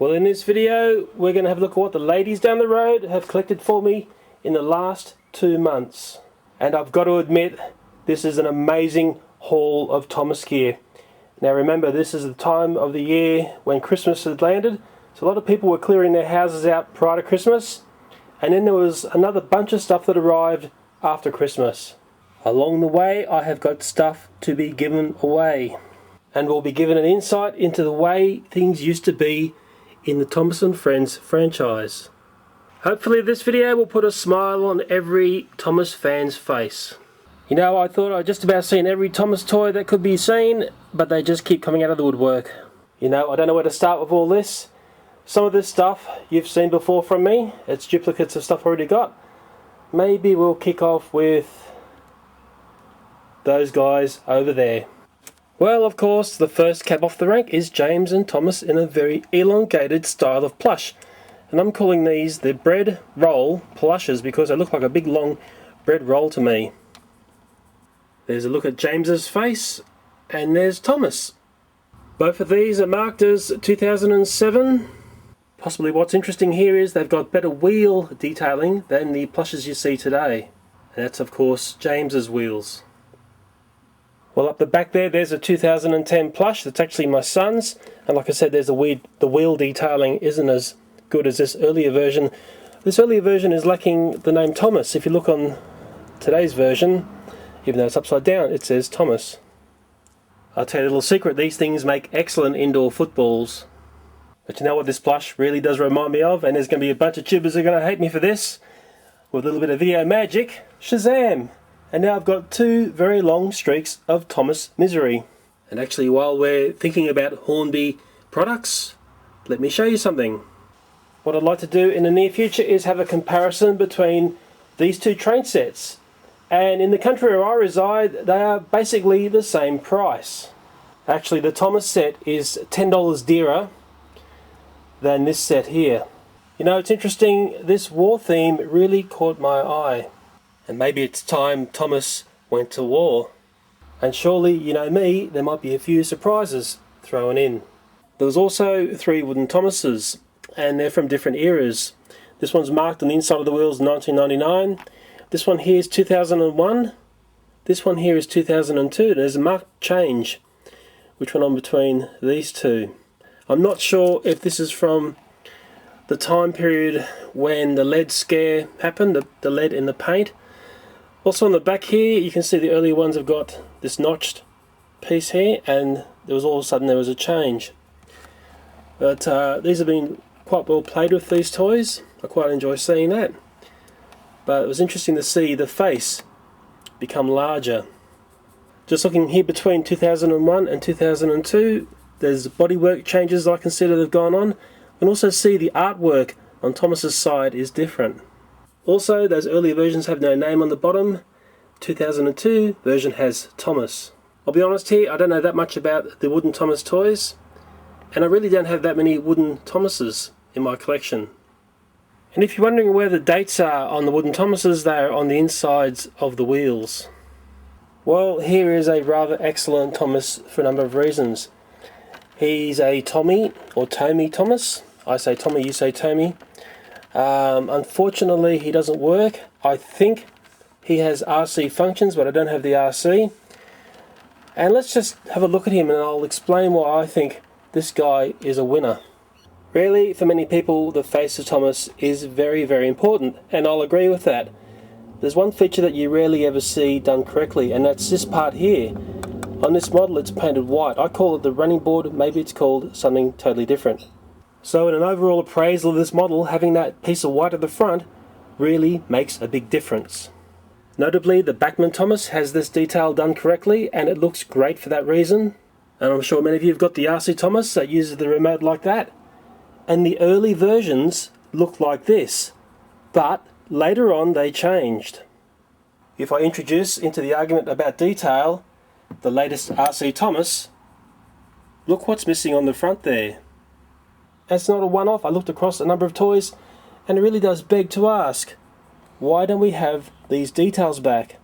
Well, in this video we're going to have a look at what the ladies down the road have collected for me in the last 2 months. And I've got to admit, this is an amazing haul of Thomas gear. Now remember, this is the time of the year when Christmas has landed, so a lot of people were clearing their houses out prior to Christmas, and then there was another bunch of stuff that arrived after Christmas. Along the way I have got stuff to be given away, and we'll be given an insight into the way things used to be in the Thomas & Friends franchise. Hopefully this video will put a smile on every Thomas fan's face. You know, I thought I'd just about seen every Thomas toy that could be seen, but they just keep coming out of the woodwork. You know, I don't know where to start with all this. Some of this stuff you've seen before from me. It's duplicates of stuff I already got. Maybe we'll kick off with those guys over there. Well, of course, the first cab off the rank is James and Thomas in a very elongated style of plush. And I'm calling these the bread roll plushes because they look like a big long bread roll to me. There's a look at James's face, and there's Thomas. Both of these are marked as 2007. Possibly what's interesting here is they've got better wheel detailing than the plushes you see today. And that's of course James's wheels. Well, up the back there's a 2010 plush. That's actually my son's, and like I said, the wheel detailing isn't as good as this earlier version. This earlier version is lacking the name Thomas. If you look on today's version, even though it's upside down, it says Thomas. I'll tell you a little secret, these things make excellent indoor footballs. But you know what this plush really does remind me of, and there's going to be a bunch of tubers who are going to hate me for this, with a little bit of video magic, Shazam! And now I've got 2 very long streaks of Thomas misery. And actually, while we're thinking about Hornby products, let me show you something. What I'd like to do in the near future is have a comparison between these 2 train sets. And in the country where I reside, they are basically the same price. Actually, the Thomas set is $10 dearer than this set here. You know, it's interesting, this war theme really caught my eye. And maybe it's time Thomas went to war. And surely, you know me, there might be a few surprises thrown in. There was also 3 wooden Thomases, and they're from different eras. This one's marked on the inside of the wheels 1999. This one here is 2001. This one here is 2002. There's a marked change. Which one on between these 2? I'm not sure if this is from the time period when the lead scare happened, the lead in the paint. Also on the back here, you can see the earlier ones have got this notched piece here, and there was all of a sudden there was a change. But these have been quite well played with, these toys. I quite enjoy seeing that. But it was interesting to see the face become larger. Just looking here between 2001 and 2002, there's bodywork changes I consider have gone on. You can also see the artwork on Thomas's side is different. Also, those earlier versions have no name on the bottom. 2002 version has Thomas. I'll be honest here, I don't know that much about the wooden Thomas toys, and I really don't have that many wooden Thomases in my collection. And if you're wondering where the dates are on the wooden Thomases, they are on the insides of the wheels. Well, here is a rather excellent Thomas for a number of reasons. He's a Tommy, or Tommy Thomas. I say Tommy, you say Tommy. Unfortunately, he doesn't work. I think he has RC functions, but I don't have the RC. And let's just have a look at him and I'll explain why I think this guy is a winner. Really, for many people, the face of Thomas is very, very important, and I'll agree with that. There's one feature that you rarely ever see done correctly, and that's this part here. On this model, it's painted white. I call it the running board, maybe it's called something totally different. So in an overall appraisal of this model, having that piece of white at the front really makes a big difference. Notably, the Bachmann Thomas has this detail done correctly, and it looks great for that reason. And I'm sure many of you have got the RC Thomas that uses the remote like that. And the early versions looked like this, but later on they changed. If I introduce into the argument about detail the latest RC Thomas, look what's missing on the front there. That's not a one-off. I looked across a number of toys, and it really does beg to ask, why don't we have these details back?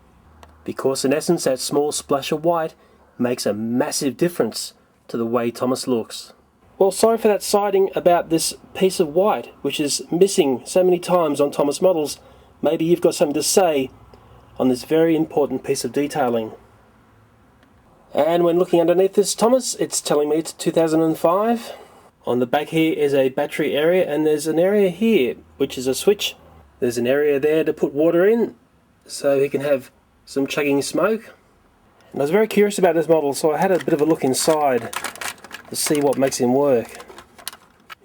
Because in essence that small splash of white makes a massive difference to the way Thomas looks. Well, sorry for that siding about this piece of white, which is missing so many times on Thomas models. Maybe you've got something to say on this very important piece of detailing. And when looking underneath this Thomas, it's telling me it's 2005. On the back here is a battery area, and there's an area here, which is a switch. There's an area there to put water in, so he can have some chugging smoke. And I was very curious about this model, so I had a bit of a look inside to see what makes him work.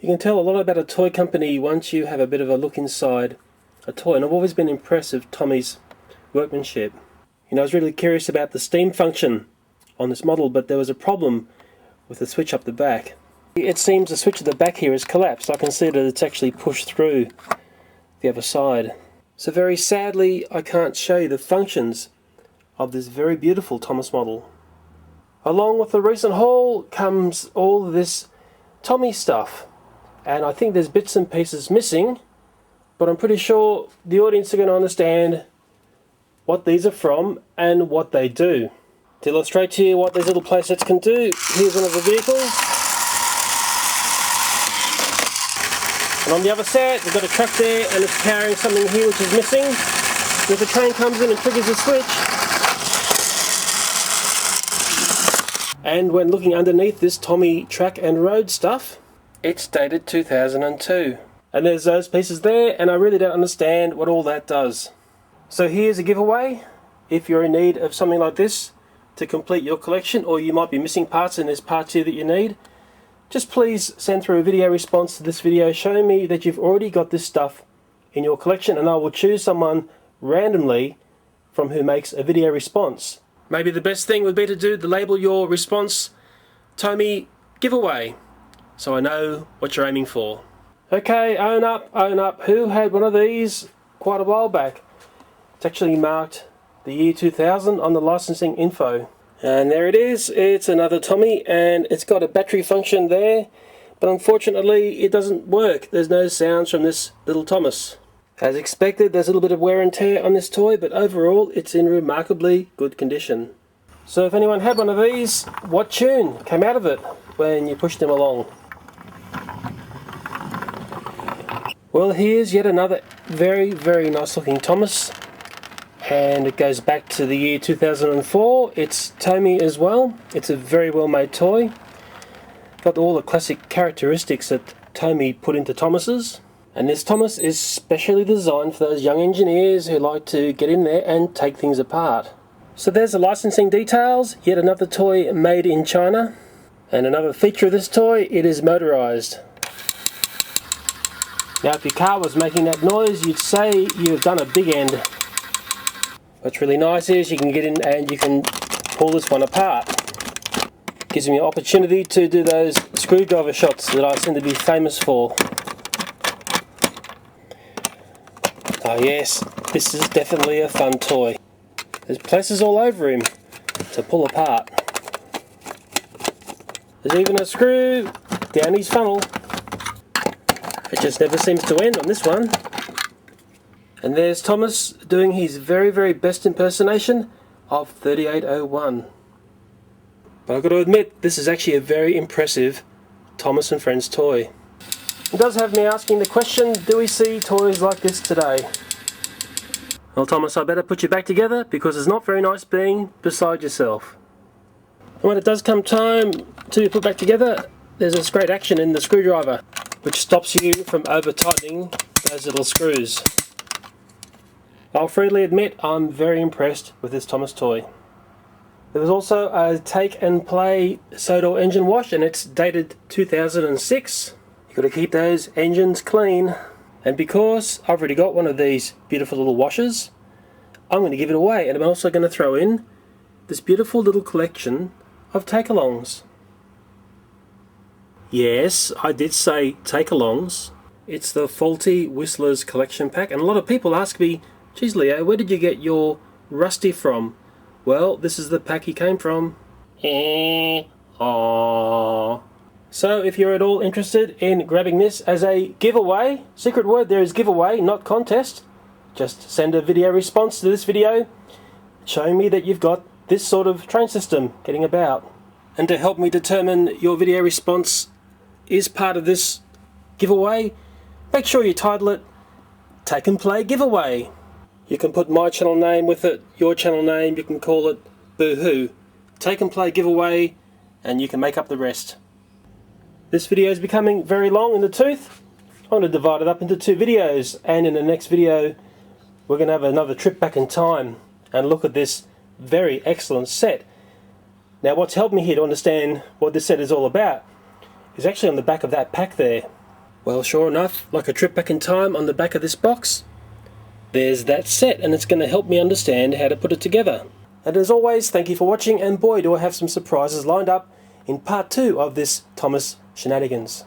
You can tell a lot about a toy company once you have a bit of a look inside a toy, and I've always been impressed with Tommy's workmanship. You know, I was really curious about the steam function on this model, but there was a problem with the switch up the back. It seems the switch at the back here has collapsed. I can see that it's actually pushed through the other side. So very sadly, I can't show you the functions of this very beautiful Thomas model. Along with the recent haul comes all this Tommy stuff, and I think there's bits and pieces missing, but I'm pretty sure the audience are going to understand what these are from and what they do. To illustrate to you what these little playsets can do, here's one of the vehicles, and on the other side we've got a truck there and it's powering something here which is missing. If the train comes in and triggers the switch, and when looking underneath this Tommy track and road stuff, it's dated 2002. And there's those pieces there, and I really don't understand what all that does. So here's a giveaway. If you're in need of something like this to complete your collection, or you might be missing parts and there's parts here that you need, just please send through a video response to this video showing me that you've already got this stuff in your collection, and I will choose someone randomly from who makes a video response. Maybe the best thing would be to label your response Tommy giveaway, so I know what you're aiming for. Okay, own up. Who had one of these quite a while back? It's actually marked the year 2000 on the licensing info. And there it is, it's another Tommy, and it's got a battery function there, but unfortunately it doesn't work. There's no sounds from this little Thomas. As expected, there's a little bit of wear and tear on this toy, but overall it's in remarkably good condition. So if anyone had one of these, what tune came out of it when you pushed them along? Well, here's yet another very, very nice looking Thomas, and it goes back to the year 2004. It's Tommy as well. It's a very well made toy. Got all the classic characteristics that Tommy put into Thomases. And this Thomas is specially designed for those young engineers who like to get in there and take things apart. So there's the licensing details, yet another toy made in China. And another feature of this toy, it is motorized. Now if your car was making that noise, you'd say you've done a big end. What's really nice is you can get in and you can pull this one apart. Gives me an opportunity to do those screwdriver shots that I seem to be famous for. Oh yes, this is definitely a fun toy. There's places all over him to pull apart. There's even a screw down his funnel. It just never seems to end on this one. And there's Thomas doing his very, very best impersonation of 3801. But I've got to admit, this is actually a very impressive Thomas and Friends toy. It does have me asking the question, do we see toys like this today? Well, Thomas, I better put you back together because it's not very nice being beside yourself. And when it does come time to be put back together, there's this great action in the screwdriver which stops you from over-tightening those little screws. I'll freely admit I'm very impressed with this Thomas toy. There was also a Take and Play Sodor engine wash, and it's dated 2006. You've got to keep those engines clean. And because I've already got one of these beautiful little washers, I'm going to give it away, and I'm also going to throw in this beautiful little collection of take-alongs. Yes, I did say take-alongs. It's the Faulty Whistlers collection pack, and a lot of people ask me, geez Leo, where did you get your Rusty from? Well, this is the pack he came from. Aww. So if you're at all interested in grabbing this as a giveaway, secret word there is giveaway, not contest, just send a video response to this video showing me that you've got this sort of train system getting about. And to help me determine your video response is part of this giveaway, make sure you title it Take and Play Giveaway. You can put my channel name with it, your channel name, you can call it Boo-hoo. Take and Play Giveaway, and you can make up the rest. This video is becoming very long in the tooth. I'm going to divide it up into 2 videos, and in the next video we're going to have another trip back in time and look at this very excellent set. Now what's helped me here to understand what this set is all about is actually on the back of that pack there. Well, sure enough, like a trip back in time, on the back of this box there's that set, and it's going to help me understand how to put it together. And as always, thank you for watching, and boy do I have some surprises lined up in part 2 of this Thomas shenanigans.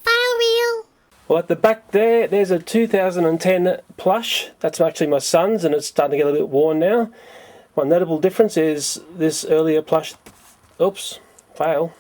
File reel. Well, at the back there's a 2010 plush. That's actually my son's, and it's starting to get a little bit worn now. One notable difference is this earlier plush, oops, fail.